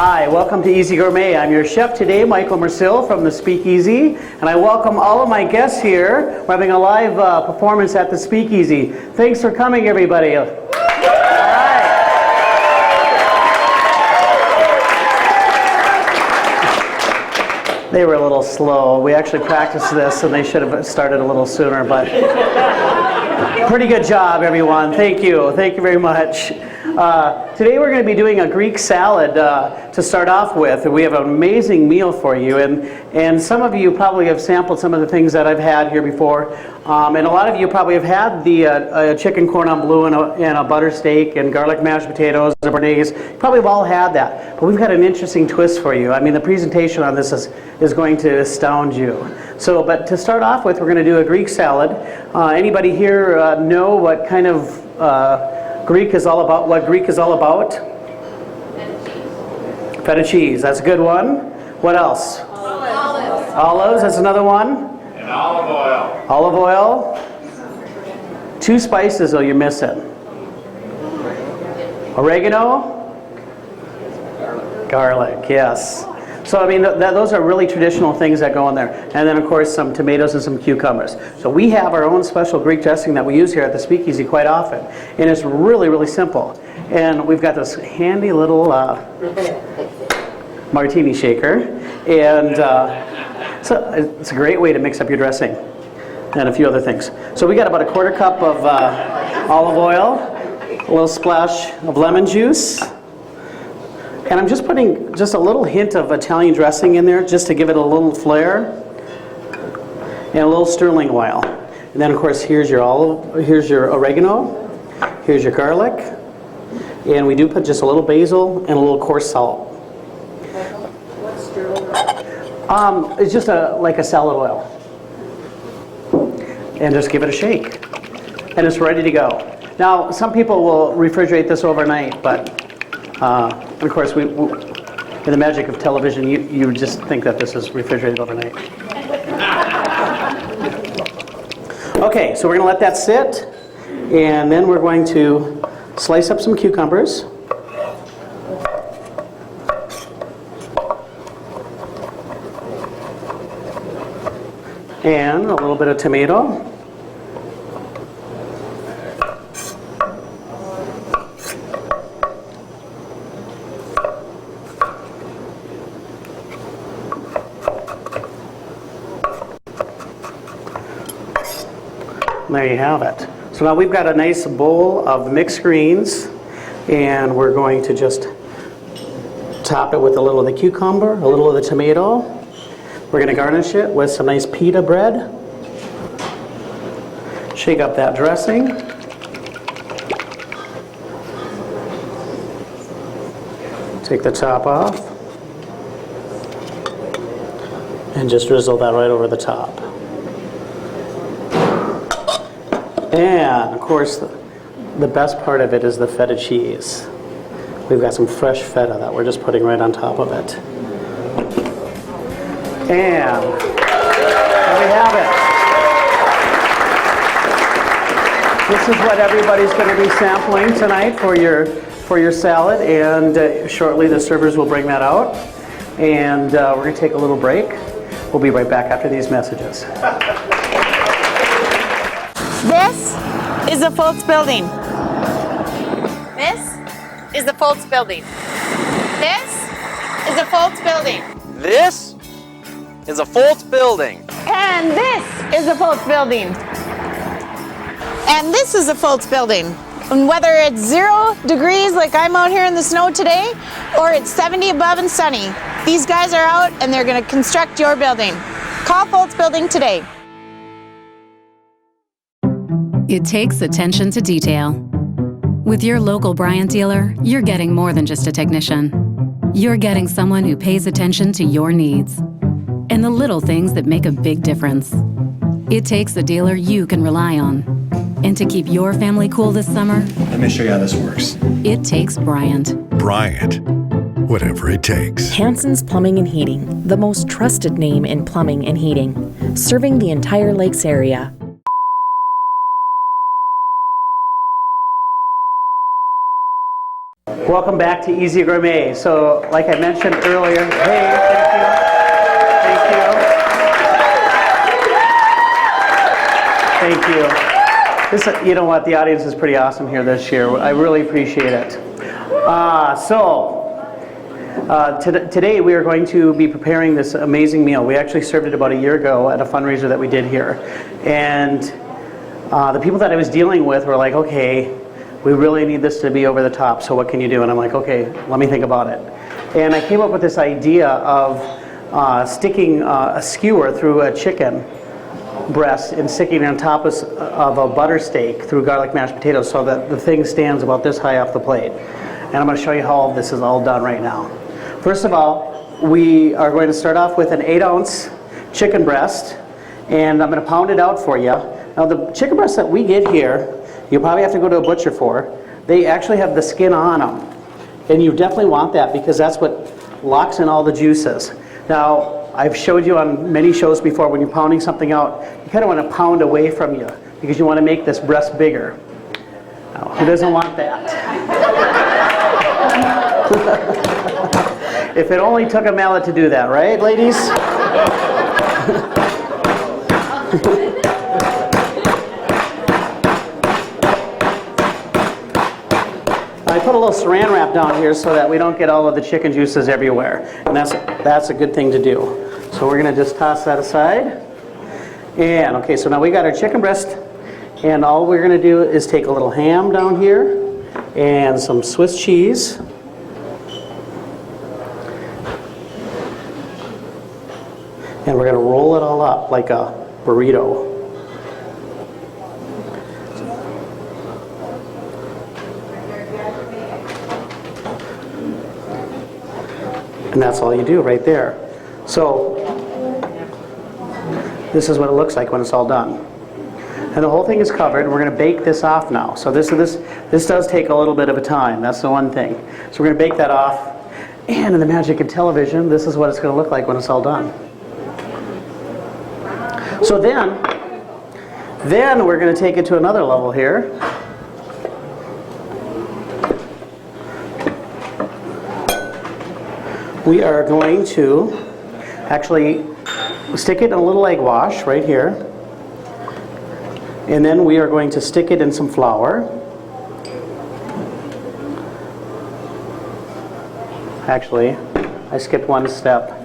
Hi, welcome to Easy Gourmet. I'm your chef today, Michael Mersil from the Speakeasy, and I welcome all of my guests here. We're having a live performance at the Speakeasy. Thanks for coming, everybody. All right. They were a little slow. We actually practiced this, and they should have started a little sooner, but pretty good job, everyone. Thank you. Thank you very much. Today we're going to be doing a Greek salad to start off with. We have an amazing meal for you, and some of you probably have sampled some of the things that I've had here before, and a lot of you probably have had the chicken cordon bleu and a butter steak and garlic mashed potatoes, the béarnaise. You probably have all had that, but we've got an interesting twist for you. I mean, the presentation on this is going to astound you. So, but to start off with, we're going to do a Greek salad. Anybody here know what kind of Greek is all about? What Greek is all about? Feta cheese. That's a good one. What else? Olives. Olives. That's another one. And olive oil. Olive oil. 2 spices though you're missing. Oregano. Garlic. Yes. So I mean, those are really traditional things that go in there. And then of course some tomatoes and some cucumbers. So we have our own special Greek dressing that we use here at the Speakeasy quite often. And it's really, really simple. And we've got this handy little martini shaker. And so it's a great way to mix up your dressing and a few other things. So we got about a 1/4 cup of olive oil, a little splash of lemon juice. And I'm just putting just a little hint of Italian dressing in there just to give it a little flair. And a little sterling oil. And then of course here's your oregano, here's your garlic, and we do put just a little basil and a little coarse salt. What's sterling oil? It's just like a salad oil. And just give it a shake. And it's ready to go. Now some people will refrigerate this overnight, but and of course, in the magic of television, you just think that this is refrigerated overnight. Okay, so we're going to let that sit, and then we're going to slice up some cucumbers. And a little bit of tomato. There you have it. So now we've got a nice bowl of mixed greens, and we're going to just top it with a little of the cucumber, a little of the tomato. We're going to garnish it with some nice pita bread. Shake up that dressing. Take the top off. And just drizzle that right over the top. And of course, the best part of it is the feta cheese. We've got some fresh feta that we're just putting right on top of it. And there we have it. This is what everybody's going to be sampling tonight for your salad, and shortly the servers will bring that out. And we're going to take a little break. We'll be right back after these messages. This is the Foltz Building. This is the Foltz Building. This is the Foltz Building. This is a Foltz Building. And this is the Foltz Building. And this is the Foltz Building. And whether it's 0 degrees like I'm out here in the snow today, or it's 70 above and sunny, these guys are out and they're going to construct your building. Call Foltz Building today. It takes attention to detail. With your local Bryant dealer, you're getting more than just a technician. You're getting someone who pays attention to your needs and the little things that make a big difference. It takes a dealer you can rely on. And to keep your family cool this summer, let me show you how this works. It takes Bryant. Bryant. Whatever it takes. Hanson's Plumbing and Heating, the most trusted name in plumbing and heating, serving the entire Lakes area. Welcome back to Easy Gourmet. So, like I mentioned earlier, hey, thank you. This, you know what, the audience is pretty awesome here this year. I really appreciate it. Today we are going to be preparing this amazing meal. We actually served it about a year ago at a fundraiser that we did here. And the people that I was dealing with were like, okay, we really need this to be over the top, so what can you do? And I'm like, okay, let me think about it. And I came up with this idea of sticking a skewer through a chicken breast and sticking it on top of a butter steak through garlic mashed potatoes so that the thing stands about this high off the plate. And I'm going to show you how this is all done right now. First of all, we are going to start off with an 8-ounce chicken breast, and I'm going to pound it out for you. Now the chicken breasts that we get here, you probably have to go to a butcher for. They actually have the skin on them. And you definitely want that because that's what locks in all the juices. Now, I've showed you on many shows before when you're pounding something out, you kind of want to pound away from you because you want to make this breast bigger. Now, who doesn't want that? If it only took a mallet to do that, right, ladies? I put a little saran wrap down here so that we don't get all of the chicken juices everywhere. And that's a good thing to do. So we're going to just toss that aside. And okay, so now we got our chicken breast. And all we're going to do is take a little ham down here and some Swiss cheese. And we're going to roll it all up like a burrito. And that's all you do right there. So this is what it looks like when it's all done. And the whole thing is covered, and we're going to bake this off now. So this does take a little bit of a time. That's the one thing. So we're going to bake that off. And in the magic of television, this is what it's going to look like when it's all done. So then we're going to take it to another level here. We are going to actually stick it in a little egg wash right here. And then we are going to stick it in some flour. Actually, I skipped one step.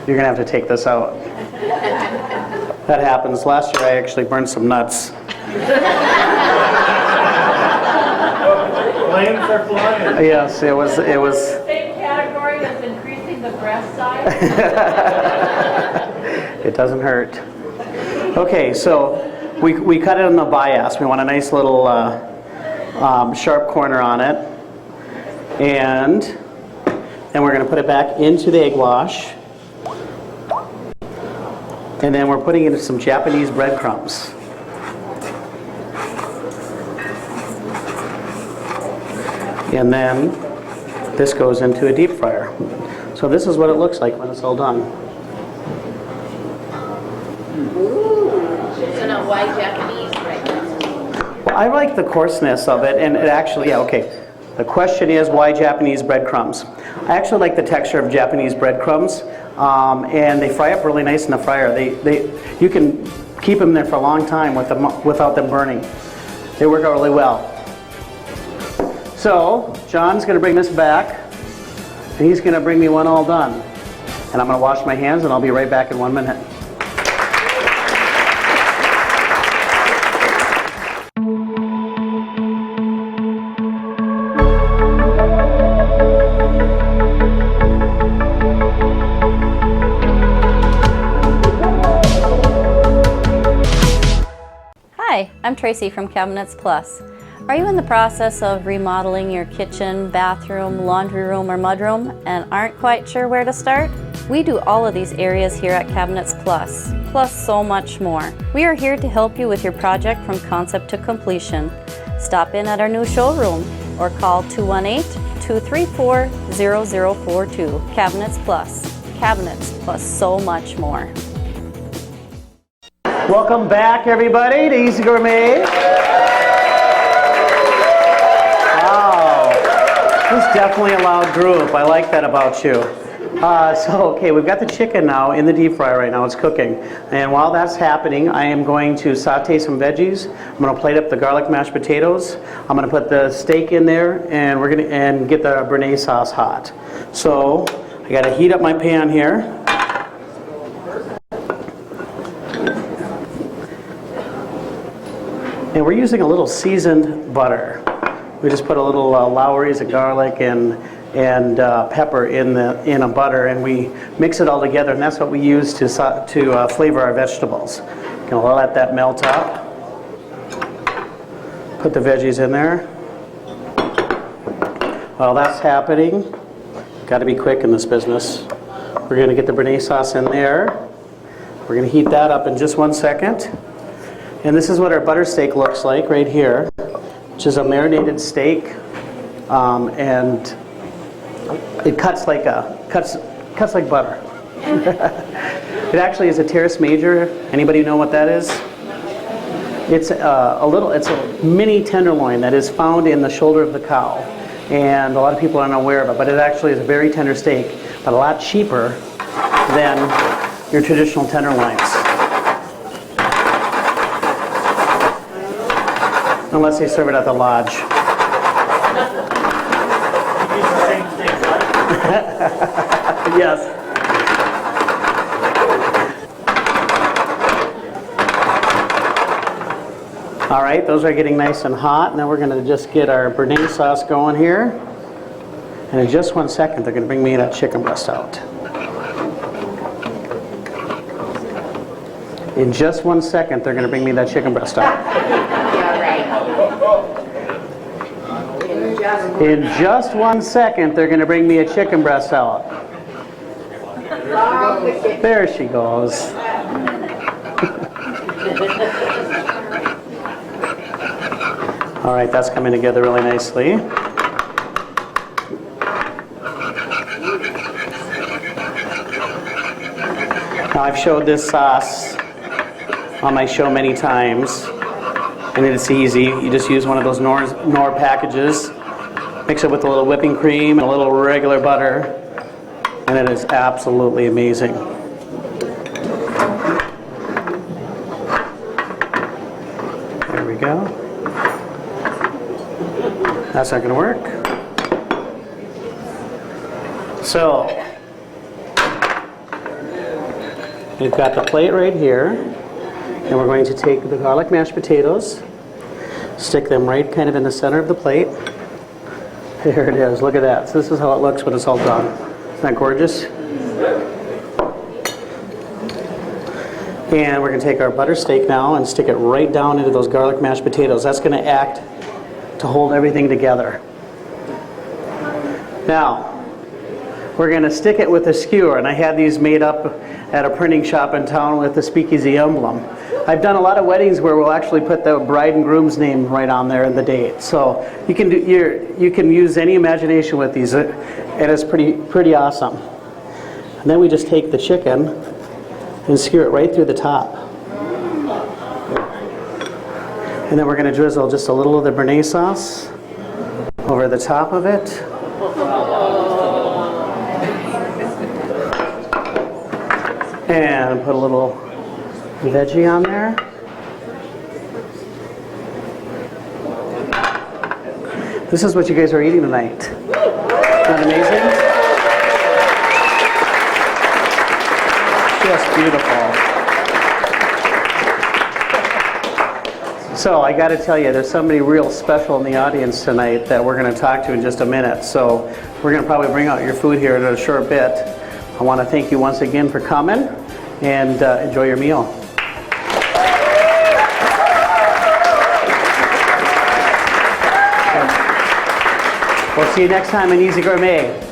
You're going to have to take this out. That happens. Last year I actually burned some nuts. Flames are flying. Yes, it was. Same category as increasing the breast size? It doesn't hurt. Okay, so we cut it on the bias. We want a nice little sharp corner on it. And then we're going to put it back into the egg wash. And then we're putting it in some Japanese breadcrumbs. And then this goes into a deep fryer. So this is what it looks like when it's all done. So now why Japanese breadcrumbs? Well, I like the coarseness of it, and it actually, yeah, okay. The question is, why Japanese breadcrumbs? I actually like the texture of Japanese breadcrumbs, and they fry up really nice in the fryer. You can keep them there for a long time without them burning. They work out really well. So, John's going to bring this back, and he's going to bring me one all done. And I'm going to wash my hands, and I'll be right back in 1 minute. Hi, I'm Tracy from Cabinets Plus. Are you in the process of remodeling your kitchen, bathroom, laundry room, or mudroom and aren't quite sure where to start? We do all of these areas here at Cabinets Plus, plus so much more. We are here to help you with your project from concept to completion. Stop in at our new showroom or call 218-234-0042. Cabinets plus so much more. Welcome back, everybody, to Easy Gourmet. Wow. This is definitely a loud group. I like that about you. Okay, we've got the chicken now in the deep fryer right now. It's cooking. And while that's happening, I am going to saute some veggies. I'm going to plate up the garlic mashed potatoes. I'm going to put the steak in there, and we're going to get the béarnaise sauce hot. So I got to heat up my pan here. And we're using a little seasoned butter. We just put a little Lowry's of garlic and pepper in a butter, and we mix it all together, and that's what we use to flavor our vegetables. Gonna let that melt up. Put the veggies in there. While that's happening, got to be quick in this business. We're gonna get the béarnaise sauce in there. We're gonna heat that up in just 1 second. And this is what our butter steak looks like right here, which is a marinated steak, and it cuts like butter. It actually is a terrace major. Anybody know what that is? It's a mini tenderloin that is found in the shoulder of the cow, and a lot of people aren't aware of it. But it actually is a very tender steak, but a lot cheaper than your traditional tenderloins. Unless they serve it at the lodge. Yes. All right, those are getting nice and hot. Now we're going to just get our béarnaise sauce going here. And in just 1 second, they're going to bring me that chicken breast out. In just 1 second, they're going to bring me that chicken breast out. In just 1 second, they're going to bring me a chicken breast out. There she goes. All right, that's coming together really nicely. Now, I've showed this sauce on my show many times, and it's easy. You just use one of those Knorr packages, mix it with a little whipping cream and a little regular butter, and it is absolutely amazing. There we go. That's not going to work. So, we've got the plate right here, and we're going to take the garlic mashed potatoes, stick them right kind of in the center of the plate. There it is, look at that. So this is how it looks when it's all done. Isn't that gorgeous? And we're going to take our butter steak now and stick it right down into those garlic mashed potatoes. That's going to act to hold everything together. Now, we're going to stick it with a skewer, and I had these made up at a printing shop in town with the speakeasy emblem. I've done a lot of weddings where we'll actually put the bride and groom's name right on there and the date. So you can use any imagination with these, and it's pretty awesome. And then we just take the chicken and skewer it right through the top. And then we're going to drizzle just a little of the béarnaise sauce over the top of it. And put a little veggie on there. This is what you guys are eating tonight. Isn't that amazing? Just beautiful. So I got to tell you, there's somebody real special in the audience tonight that we're going to talk to in just a minute. So we're going to probably bring out your food here in a short bit. I want to thank you once again for coming, and enjoy your meal. We'll see you next time in Easy Gourmet.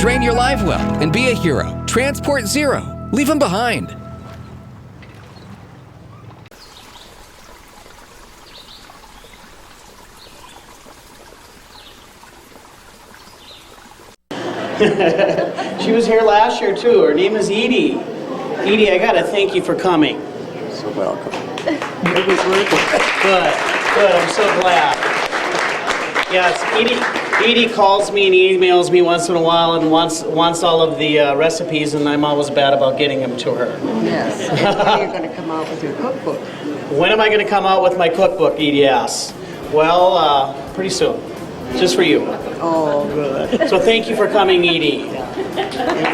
Drain your live well and be a hero. Transport zero. Leave them behind. She was here last year too. Her name is Edie. Edie, I gotta thank you for coming. So welcome. It was worth it. Good, good, I'm so glad. Yes, Edie calls me and emails me once in a while and wants all of the recipes, and I'm always bad about getting them to her. Yes. And when are you going to come out with your cookbook? When am I going to come out with my cookbook, Edie asks? Well, pretty soon. Just for you. Oh, good. So thank you for coming, Edie. It